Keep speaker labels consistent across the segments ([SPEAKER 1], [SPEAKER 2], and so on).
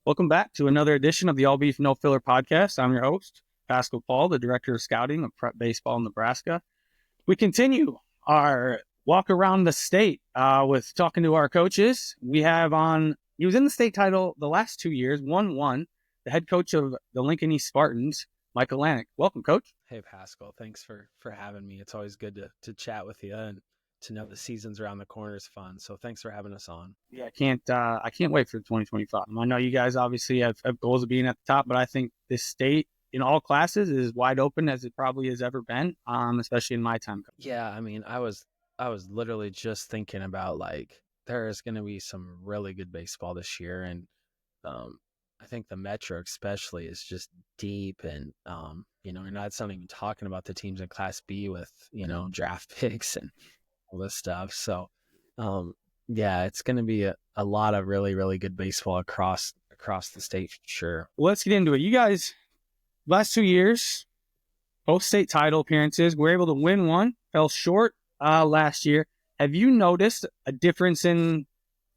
[SPEAKER 1] Welcome back to another edition of the All Beef No Filler podcast. I'm your host, Pascal Paul, the Director of Scouting of Prep Baseball in Nebraska. We continue our walk around the state with talking to our coaches. We have he was in the state title the last 2 years, won, the head coach of the Lincoln East Spartans, Mychal Lanik. Welcome, Coach.
[SPEAKER 2] Hey, Pascal. Thanks for having me. It's always good to chat with you, and to know the season's around the corner is fun. So thanks for having us on.
[SPEAKER 1] Yeah, I can't wait for 2025. I know you guys obviously have goals of being at the top, but I think this state in all classes is wide open as it probably has ever been, especially in my time.
[SPEAKER 2] Yeah, I mean, I was literally just thinking about, like, there is going to be some really good baseball this year, and I think the Metro especially is just deep, and and that's not even talking about the teams in Class B with draft picks and all this stuff. So yeah, it's going to be a lot of really, really good baseball across the state for sure.
[SPEAKER 1] Well, let's get into it. You guys, last 2 years, both state title appearances, were able to win one, fell short last year. Have you noticed a difference in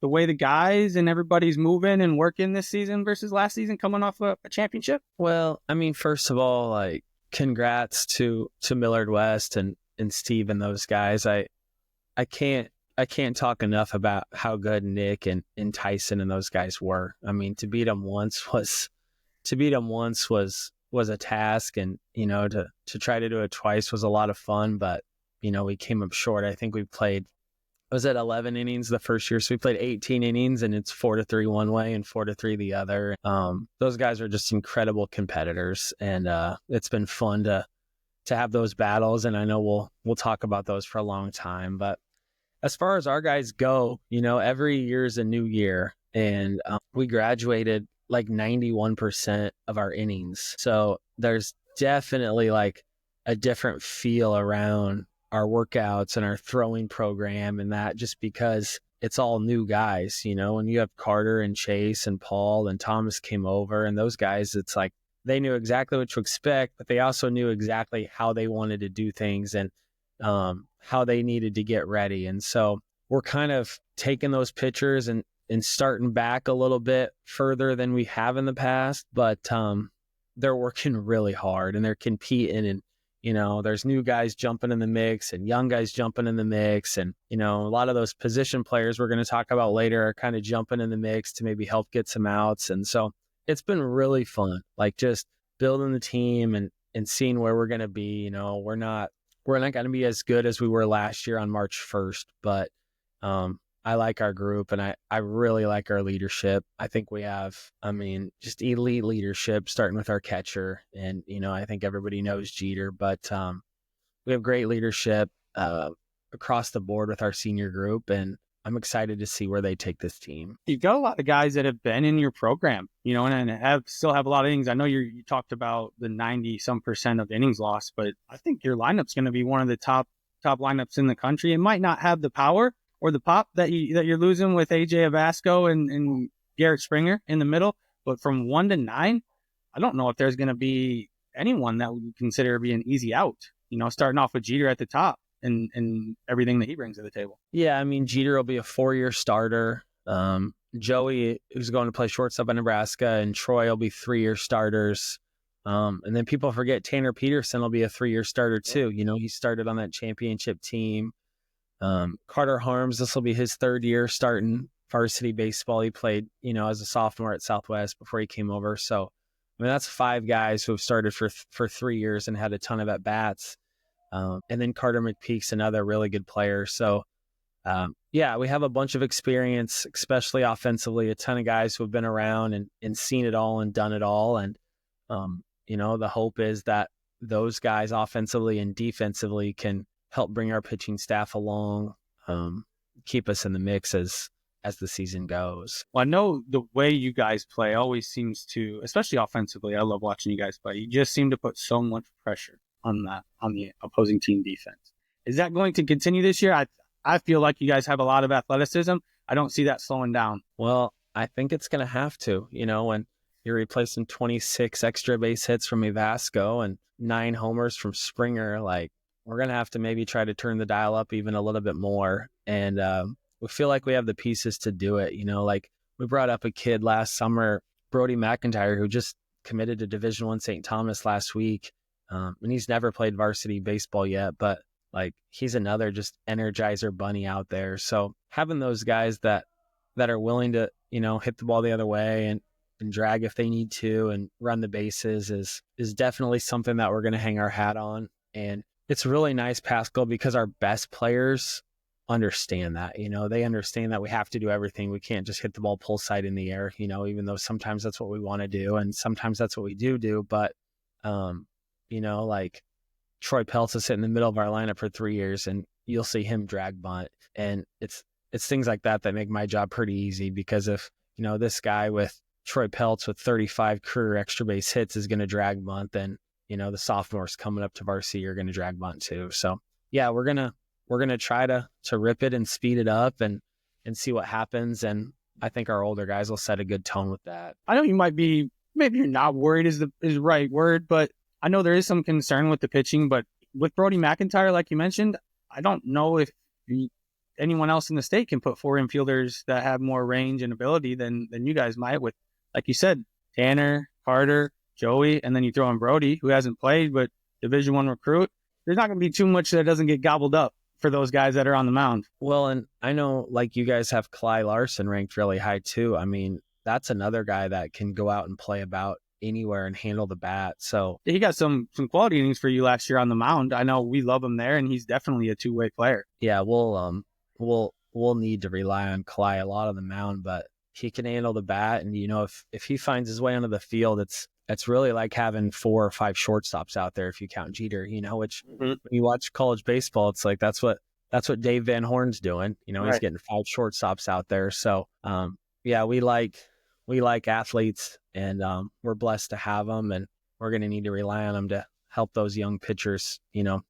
[SPEAKER 1] the way the guys and everybody's moving and working this season versus last season, coming off a championship?
[SPEAKER 2] Well, I mean, first of all, like, congrats to Millard West and Steve and those guys. I can't talk enough about how good Nick and Tyson and those guys were. I mean, to beat them once was a task, and to try to do it twice was a lot of fun, but we came up short. I think we played, was it 11 innings the first year? So we played 18 innings, and it's 4-3 one way and 4-3 the other. Those guys are just incredible competitors, and it's been fun to have those battles, and I know we'll talk about those for a long time. But as far as our guys go, every year is a new year, and we graduated like 91% of our innings. So there's definitely like a different feel around our workouts and our throwing program, and that just because it's all new guys, and you have Carter and Chase and Paul and Thomas came over, and those guys, it's like they knew exactly what to expect, but they also knew exactly how they wanted to do things and how they needed to get ready. And so we're kind of taking those pitchers and starting back a little bit further than we have in the past, but they're working really hard and they're competing, and there's new guys jumping in the mix and young guys jumping in the mix, and a lot of those position players we're going to talk about later are kind of jumping in the mix to maybe help get some outs. And so it's been really fun, like just building the team and seeing where we're going to be. We're not going to be as good as we were last year on March 1st, but I like our group, and I really like our leadership. I think we have, just elite leadership, starting with our catcher. And, I think everybody knows Jeter, but we have great leadership across the board with our senior group, and I'm excited to see where they take this team.
[SPEAKER 1] You've got a lot of guys that have been in your program, and still have a lot of innings. I know you talked about the 90-some% of innings lost, but I think your lineup's going to be one of the top lineups in the country. It might not have the power or the pop that you're losing with AJ Avasco and Garrett Springer in the middle, but from 1 to 9, I don't know if there's going to be anyone that we consider be an easy out. Starting off with Jeter at the top and everything that he brings to the table.
[SPEAKER 2] Yeah, Jeter will be a 4-year starter. Joey, who's going to play shortstop in Nebraska, and Troy will be 3-year starters. And then people forget Tanner Peterson will be a 3-year starter too. He started on that championship team. Carter Harms, this will be his 3rd year starting varsity baseball. He played, as a sophomore at Southwest before he came over. So, that's 5 guys who have started for 3 years and had a ton of at-bats. And then Carter McPeak's another really good player. So, yeah, we have a bunch of experience, especially offensively, a ton of guys who have been around and seen it all and done it all. And, the hope is that those guys offensively and defensively can help bring our pitching staff along, keep us in the mix as the season goes.
[SPEAKER 1] Well, I know the way you guys play always seems to, especially offensively, I love watching you guys play. You just seem to put so much pressure on the opposing team defense. Is that going to continue this year? I feel like you guys have a lot of athleticism. I don't see that slowing down.
[SPEAKER 2] Well, I think it's going to have to, when you're replacing 26 extra base hits from Avasco and 9 homers from Springer, like, we're going to have to maybe try to turn the dial up even a little bit more. And we feel like we have the pieces to do it. Like, we brought up a kid last summer Brody McIntyre, who just committed to Division I St. Thomas last week. And he's never played varsity baseball yet, but like he's another just energizer bunny out there. So having those guys that are willing to, hit the ball the other way and drag if they need to and run the bases is definitely something that we're going to hang our hat on. And it's really nice, Pascal, because our best players understand that. They understand that we have to do everything. We can't just hit the ball pull side in the air, even though sometimes that's what we want to do and sometimes that's what we do. But like Troy Peltz is sitting in the middle of our lineup for 3 years, and you'll see him drag bunt. And it's things like that make my job pretty easy, because if, this guy with Troy Peltz with 35 career extra base hits is going to drag bunt, then, the sophomores coming up to varsity are going to drag bunt too. So yeah, we're going to try to rip it and speed it up and see what happens. And I think our older guys will set a good tone with that.
[SPEAKER 1] I know you might be, maybe you're not worried is the right word, but I know there is some concern with the pitching. But with Brody McIntyre, like you mentioned, I don't know if anyone else in the state can put 4 infielders that have more range and ability than you guys might, with, like you said, Tanner, Carter, Joey, and then you throw in Brody, who hasn't played, but Division I recruit. There's not going to be too much that doesn't get gobbled up for those guys that are on the mound.
[SPEAKER 2] Well, and I know like you guys have Kalai Larson ranked really high too. I mean, that's another guy that can go out and play about anywhere and handle the bat. So
[SPEAKER 1] he got some quality innings for you last year on the mound. I know we love him there, and he's definitely a two-way player.
[SPEAKER 2] Yeah, we'll need to rely on Kalai a lot on the mound, but he can handle the bat. And if he finds his way onto the field, it's really like having 4 or 5 shortstops out there if you count Jeter. Which when you watch college baseball, it's like that's what Dave Van Horn's doing.
[SPEAKER 1] Right.
[SPEAKER 2] He's getting 5 shortstops out there. So yeah, we like athletes, and we're blessed to have them, and we're going to need to rely on them to help those young pitchers,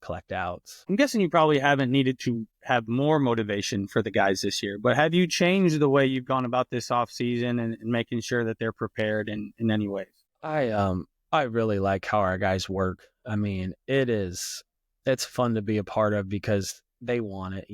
[SPEAKER 2] collect outs.
[SPEAKER 1] I'm guessing you probably haven't needed to have more motivation for the guys this year, but have you changed the way you've gone about this off season and making sure that they're prepared in any ways?
[SPEAKER 2] I really like how our guys work. I mean, it's fun to be a part of because they want it,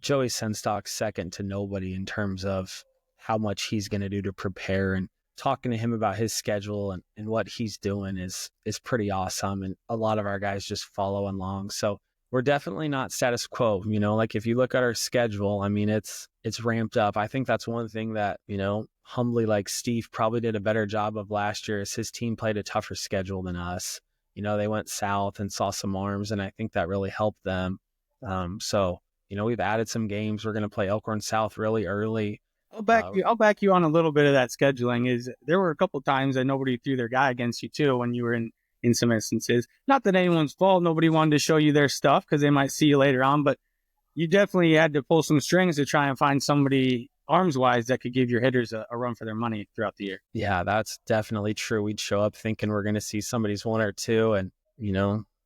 [SPEAKER 2] Joey Senstock's second to nobody in terms of how much he's going to do to prepare, and talking to him about his schedule and what he's doing is pretty awesome. And a lot of our guys just follow along. So we're definitely not status quo. Like if you look at our schedule, it's ramped up. I think that's one thing that, humbly, like Steve probably did a better job of last year, is his team played a tougher schedule than us. They went south and saw some arms, and I think that really helped them. So, we've added some games. We're going to play Elkhorn South really early.
[SPEAKER 1] I'll back you on a little bit of that scheduling. Is there were a couple times that nobody threw their guy against you too when you were in some instances. Not that anyone's fault. Nobody wanted to show you their stuff because they might see you later on, but you definitely had to pull some strings to try and find somebody arms-wise that could give your hitters a run for their money throughout the year.
[SPEAKER 2] Yeah, that's definitely true. We'd show up thinking we're going to see somebody's 1 or 2, and,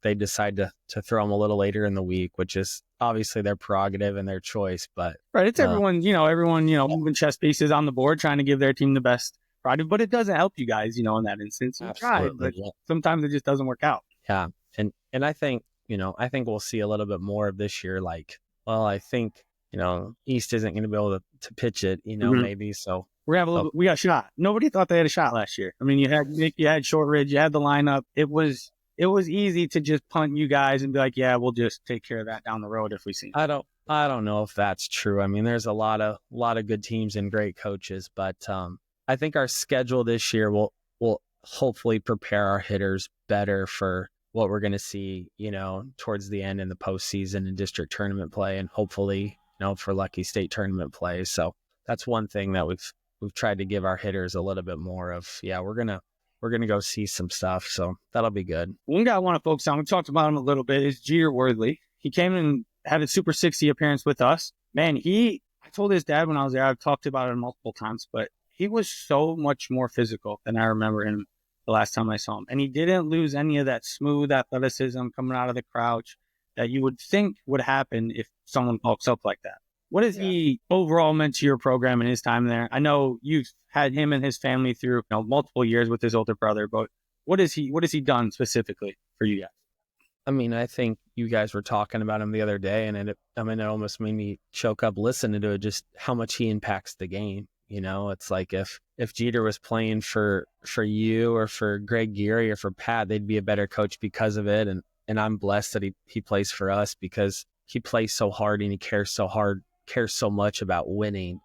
[SPEAKER 2] they decide to throw them a little later in the week, which is obviously their prerogative and their choice. But
[SPEAKER 1] right, it's everyone moving chess pieces on the board, trying to give their team the best product, but it doesn't help you guys, in that instance. You try, but sometimes it just doesn't work out.
[SPEAKER 2] Yeah. And I think, we'll see a little bit more of this year. I think, East isn't going to be able to pitch it, maybe. So
[SPEAKER 1] we got a shot. Nobody thought they had a shot last year. You had Nick, you had Shortridge, you had the lineup. It was easy to just punt you guys and be like, yeah, we'll just take care of that down the road if we see it.
[SPEAKER 2] I don't know if that's true. There's a lot of good teams and great coaches, but I think our schedule this year will hopefully prepare our hitters better for what we're going to see, towards the end in the postseason and district tournament play, and hopefully, for lucky state tournament play. So that's one thing that we've tried to give our hitters a little bit more of. Yeah, we're gonna go see some stuff, so that'll be good.
[SPEAKER 1] One guy I want to focus on, we talked about him a little bit, is Jeter Worthley. He came and had a Super 60 appearance with us. Man, I told his dad when I was there, I've talked about it multiple times, but he was so much more physical than I remember him the last time I saw him. And he didn't lose any of that smooth athleticism coming out of the crouch that you would think would happen if someone bulks up like that. What has he overall meant to your program in his time there? I know you've had him and his family through multiple years with his older brother, but what has he done specifically for you guys?
[SPEAKER 2] I think you guys were talking about him the other day, and it almost made me choke up listening to it, just how much he impacts the game. It's like if Jeter was playing for you or for Greg Geary or for Pat, they'd be a better coach because of it. And I'm blessed that he plays for us because he plays so hard and he cares so much about winning.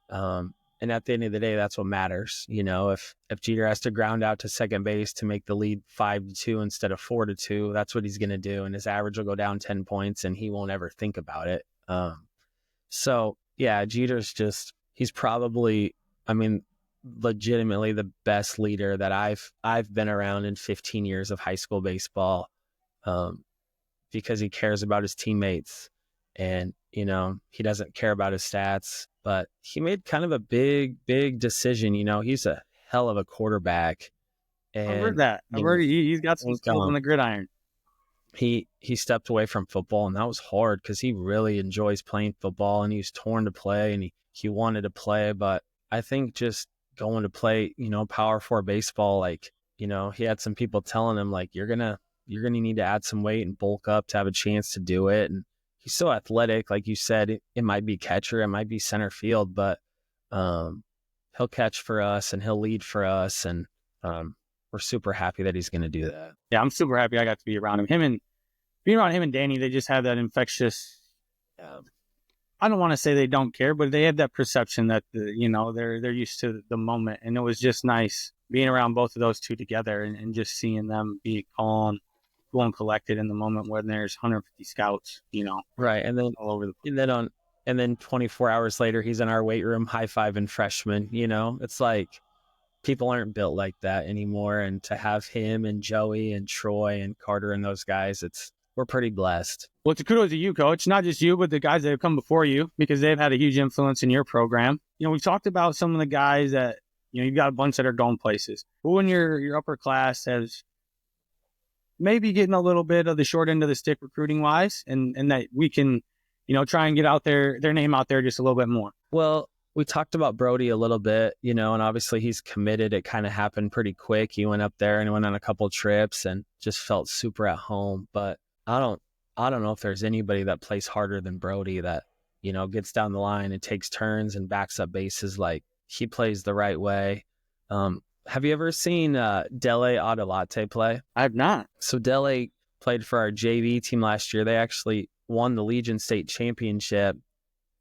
[SPEAKER 2] And at the end of the day, that's what matters. If Jeter has to ground out to second base to make the lead 5-2 instead of 4-2, that's what he's going to do. And his average will go down 10 points and he won't ever think about it. So yeah, he's probably, legitimately the best leader that I've been around in 15 years of high school baseball, because he cares about his teammates and, he doesn't care about his stats, but he made kind of a big decision. He's a hell of a quarterback. And
[SPEAKER 1] I've heard that. I've heard he's got some skills on the gridiron.
[SPEAKER 2] He stepped away from football, and that was hard because he really enjoys playing football and he's torn to play and he wanted to play. But I think just going to play, power 4 baseball, like, he had some people telling him like, you're gonna need to add some weight and bulk up to have a chance to do it. And he's so athletic, like you said, it might be catcher, it might be center field, but he'll catch for us and he'll lead for us. And we're super happy that he's going to do that.
[SPEAKER 1] Yeah, I'm super happy I got to be around him. Being around him and Danny, they just have that infectious, I don't want to say they don't care, but they have that perception that, they're used to the moment. And it was just nice being around both of those two together and just seeing them be calm, cool and collected in the moment when there's 150 scouts,
[SPEAKER 2] Right. And then
[SPEAKER 1] all over the place.
[SPEAKER 2] And then 24 hours later, he's in our weight room high-fiving freshmen. It's like people aren't built like that anymore. And to have him and Joey and Troy and Carter and those guys, we're pretty blessed.
[SPEAKER 1] Well, it's a kudos to you, Coach. Not just you, but the guys that have come before you, because they've had a huge influence in your program. We've talked about some of the guys that, you've got a bunch that are going places. Who in your upper class has maybe getting a little bit of the short end of the stick recruiting-wise, and that we can, try and get out their name out there just a little bit more?
[SPEAKER 2] Well, we talked about Brody a little bit, and obviously he's committed. It kind of happened pretty quick. He went up there and went on a couple trips and just felt super at home. But I don't know if there's anybody that plays harder than Brody that, gets down the line and takes turns and backs up bases. Like, he plays the right way. Have you ever seen Dele Adelante play?
[SPEAKER 1] I have not.
[SPEAKER 2] So Dele played for our JV team last year. They actually won the Legion State Championship,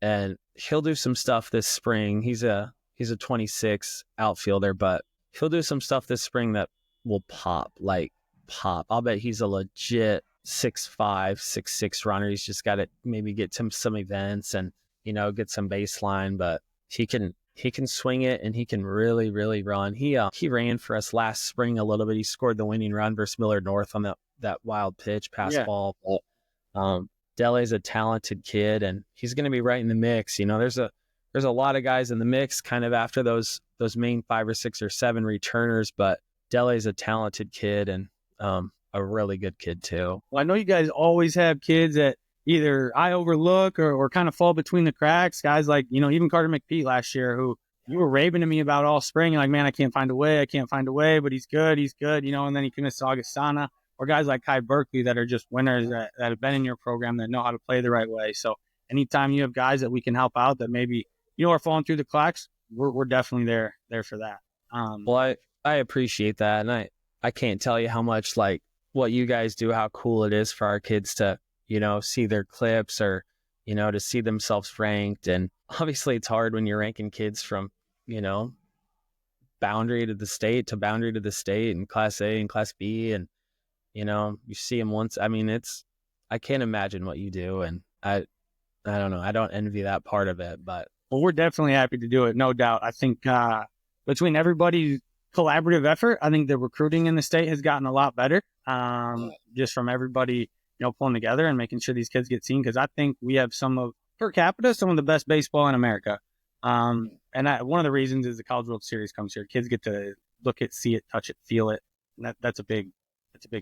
[SPEAKER 2] and he'll do some stuff this spring. He's a 26 outfielder, but he'll do some stuff this spring that will pop. I'll bet he's a legit 6'5", 6'6" runner. He's just got to maybe get to some events and, get some baseline, but he can swing it and he can really, really run. He ran for us last spring a little bit. He scored the winning run versus Millard North on that wild pitch pass ball. But Dele's a talented kid and he's going to be right in the mix. There's a lot of guys in the mix kind of after those main 5 or 6 or 7 returners, but Dele's a talented kid and a really good kid too.
[SPEAKER 1] Well, I know you guys always have kids that either I overlook or kind of fall between the cracks. Guys like, even Carter McPete last year, who you were raving to me about all spring. You're like, man, I can't find a way, but he's good. And then you can miss Augustana, or guys like Kai Berkeley that are just winners that have been in your program that know how to play the right way. So anytime you have guys that we can help out that maybe, are falling through the cracks, we're definitely there for that.
[SPEAKER 2] Well, I appreciate that. And I can't tell you how much like what you guys do, how cool it is for our kids to, see their clips or, to see themselves ranked. And obviously it's hard when you're ranking kids from, boundary to the state and class A and class B. And, you see them once. I mean, I can't imagine what you do. And I don't know. I don't envy that part of it, but.
[SPEAKER 1] Well, we're definitely happy to do it. No doubt. I think between everybody's collaborative effort, I think the recruiting in the state has gotten a lot better. Just from everybody, pulling together and making sure these kids get seen. Because I think we have per capita, some of the best baseball in America. And one of the reasons is the College World Series comes here. Kids get to look it, see it, touch it, feel it. And that's a big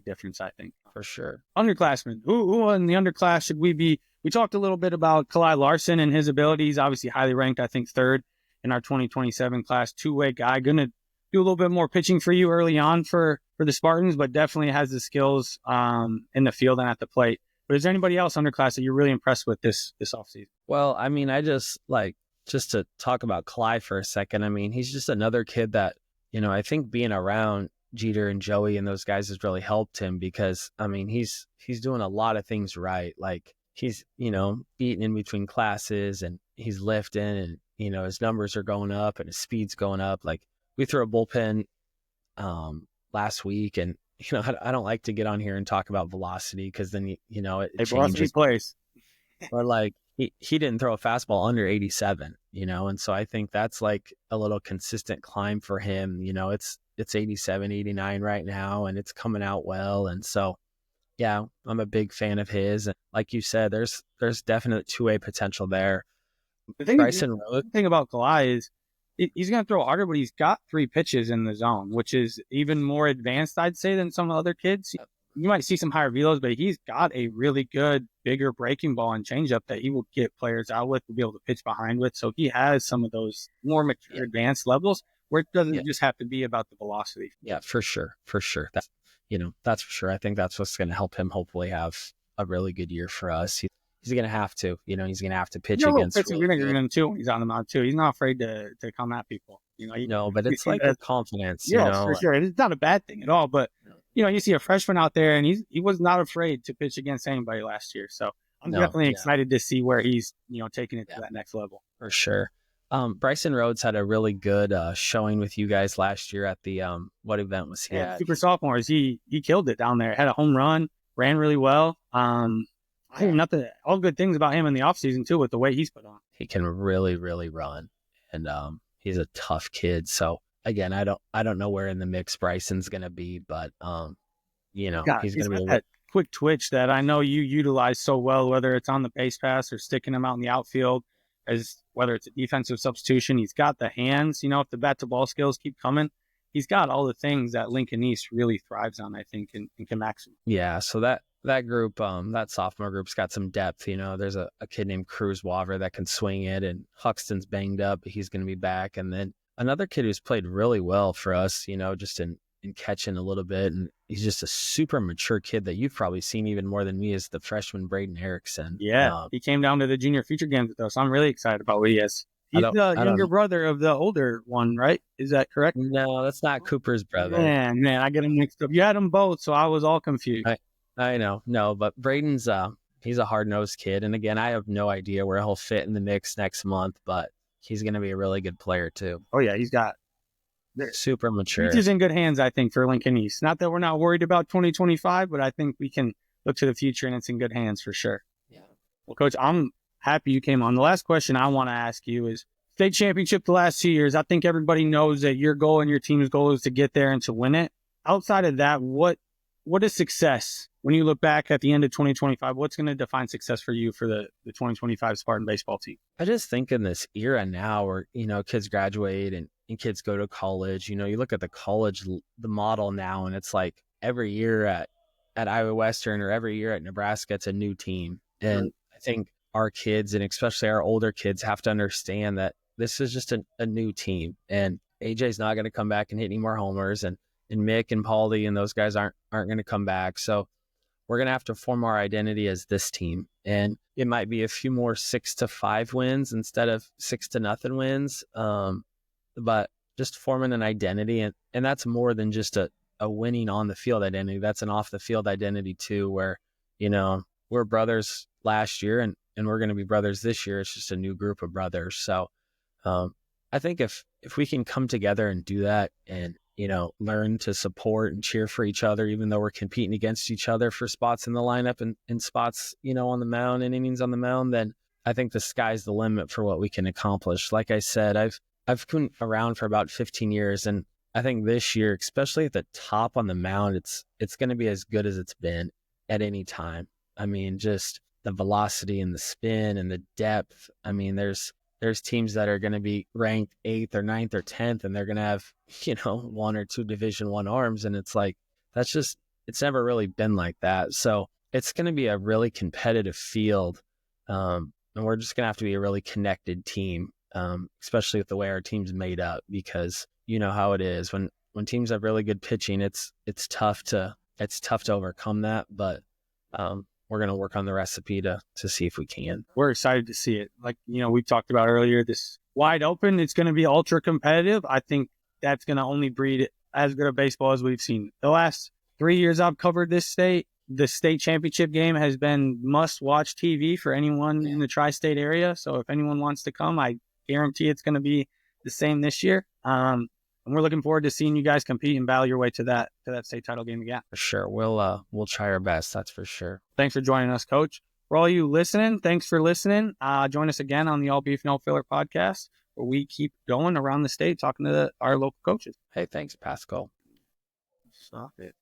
[SPEAKER 1] difference, I think.
[SPEAKER 2] For sure.
[SPEAKER 1] Underclassmen. Who in the underclass should we be? We talked a little bit about Kalai Larson and his abilities. Obviously highly ranked, I think 3rd in our 2027 class. 2-way guy. Going to do a little bit more pitching for you early on for the Spartans, but definitely has the skills in the field and at the plate. But is there anybody else underclass that you're really impressed with this offseason?
[SPEAKER 2] Well, I mean, I just like just to talk about Clyde for a second, I mean, he's just another kid that, I think being around Jeter and Joey and those guys has really helped him because, I mean, he's doing a lot of things right. Like he's, eating in between classes and he's lifting and, his numbers are going up and his speed's going up. Like we threw a bullpen last week and, I don't like to get on here and talk about velocity because then, it changes.
[SPEAKER 1] Place.
[SPEAKER 2] But like he didn't throw a fastball under 87, and so I think that's like a little consistent climb for him. It's 87, 89 right now, and it's coming out well. And so, yeah, I'm a big fan of his. And like you said, there's definite two-way potential there.
[SPEAKER 1] The thing about Kalai is he's going to throw harder, but he's got 3 pitches in the zone, which is even more advanced, I'd say, than some other kids. You might see some higher velos, but he's got a really good, bigger breaking ball and changeup that he will get players out with, to be able to pitch behind with. So he has some of those more mature, advanced levels where it doesn't just have to be about the velocity.
[SPEAKER 2] Yeah, for sure. That's, that's for sure. I think that's what's going to help him hopefully have a really good year for us. He's going to have to, he's going to have to pitch against.
[SPEAKER 1] Him too when he's on the mound too. He's not afraid to come at people.
[SPEAKER 2] No, but it's like a confidence.
[SPEAKER 1] For sure. It's not a bad thing at all. But you see a freshman out there, and he was not afraid to pitch against anybody last year. So I'm definitely excited to see where he's taking it to that next level.
[SPEAKER 2] For sure. Bryson Rhodes had a really good showing with you guys last year at the what event was he at?
[SPEAKER 1] Super Sophomores. He killed it down there. Had a home run, ran really well. I think all good things about him in the offseason too, with the way he's put on.
[SPEAKER 2] He can really, really run, and he's a tough kid. So again, I don't know where in the mix Bryson's going to be, but he's going to be
[SPEAKER 1] that quick twitch that I know you utilize so well, whether it's on the base pass or sticking him out in the outfield, as whether it's a defensive substitution. He's got the hands, if the bat to ball skills keep coming, he's got all the things that Lincoln East really thrives on, I think, and can maximum.
[SPEAKER 2] Yeah. So that group, that sophomore group's got some depth. There's a kid named Cruz Waver that can swing it, and Huxton's banged up, but he's going to be back. And then another kid who's played really well for us, just in catching a little bit. And he's just a super mature kid that you've probably seen even more than me, is the freshman Braden Erickson.
[SPEAKER 1] Yeah. He came down to the junior feature games with us. I'm really excited about what he is. He's the younger brother of the older one, right? Is that correct?
[SPEAKER 2] No, that's not Cooper's brother.
[SPEAKER 1] Man, I get them mixed up. You had them both, so I was all confused.
[SPEAKER 2] I know. No, but Braden's he's a hard-nosed kid. And again, I have no idea where he'll fit in the mix next month, but he's going to be a really good player too.
[SPEAKER 1] Oh yeah, he's got
[SPEAKER 2] super mature.
[SPEAKER 1] He's in good hands, I think, for Lincoln East. Not that we're not worried about 2025, but I think we can look to the future and it's in good hands for sure.
[SPEAKER 2] Yeah.
[SPEAKER 1] Well, Coach, I'm happy you came on. The last question I want to ask you is state championship the last 2 years. I think everybody knows that your goal and your team's goal is to get there and to win it. Outside of that, what is success? When you look back at the end of 2025, what's going to define success for you for the 2025 Spartan baseball team?
[SPEAKER 2] I just think in this era now where, kids graduate and kids go to college, you look at the model now, and it's like every year at Iowa Western or every year at Nebraska, it's a new team. And I think our kids, and especially our older kids, have to understand that this is just a new team. And AJ's not going to come back and hit any more homers, and Mick and Paulie and those guys aren't going to come back. So we're going to have to form our identity as this team. And it might be a few more 6-5 wins instead of 6-0 wins. But just forming an identity. And that's more than just a winning on the field identity. That's an off the field identity too, where, we're brothers last year and we're going to be brothers this year. It's just a new group of brothers. So I think if we can come together and do that and, learn to support and cheer for each other, even though we're competing against each other for spots in the lineup and spots, on the mound and innings on the mound, then I think the sky's the limit for what we can accomplish. Like I said, I've been around for about 15 years, and I think this year, especially at the top on the mound, it's going to be as good as it's been at any time. I mean, just the velocity and the spin and the depth. I mean, there's teams that are going to be ranked 8th or 9th or 10th, and they're going to have, 1 or 2 Division I arms. And it's like, it's never really been like that. So it's going to be a really competitive field. And we're just going to have to be a really connected team, especially with the way our team's made up, because you know how it is when teams have really good pitching, it's tough to overcome that. But we're gonna work on the recipe to see if we can.
[SPEAKER 1] We're excited to see it. Like, we talked about earlier, this wide open, it's going to be ultra competitive. I think that's going to only breed as good a baseball as we've seen. The last 3 years I've covered this state, the state championship game has been must-watch TV for anyone in the tri-state area. So if anyone wants to come, I guarantee it's going to be the same this year. And we're looking forward to seeing you guys compete and battle your way to that state title game again.
[SPEAKER 2] For sure. We'll try our best. That's for sure.
[SPEAKER 1] Thanks for joining us, Coach. For all you listening, thanks for listening. Join us again on the All Beef No Filler podcast, where we keep going around the state talking to our local coaches.
[SPEAKER 2] Hey, thanks, Pascal.
[SPEAKER 1] Stop it.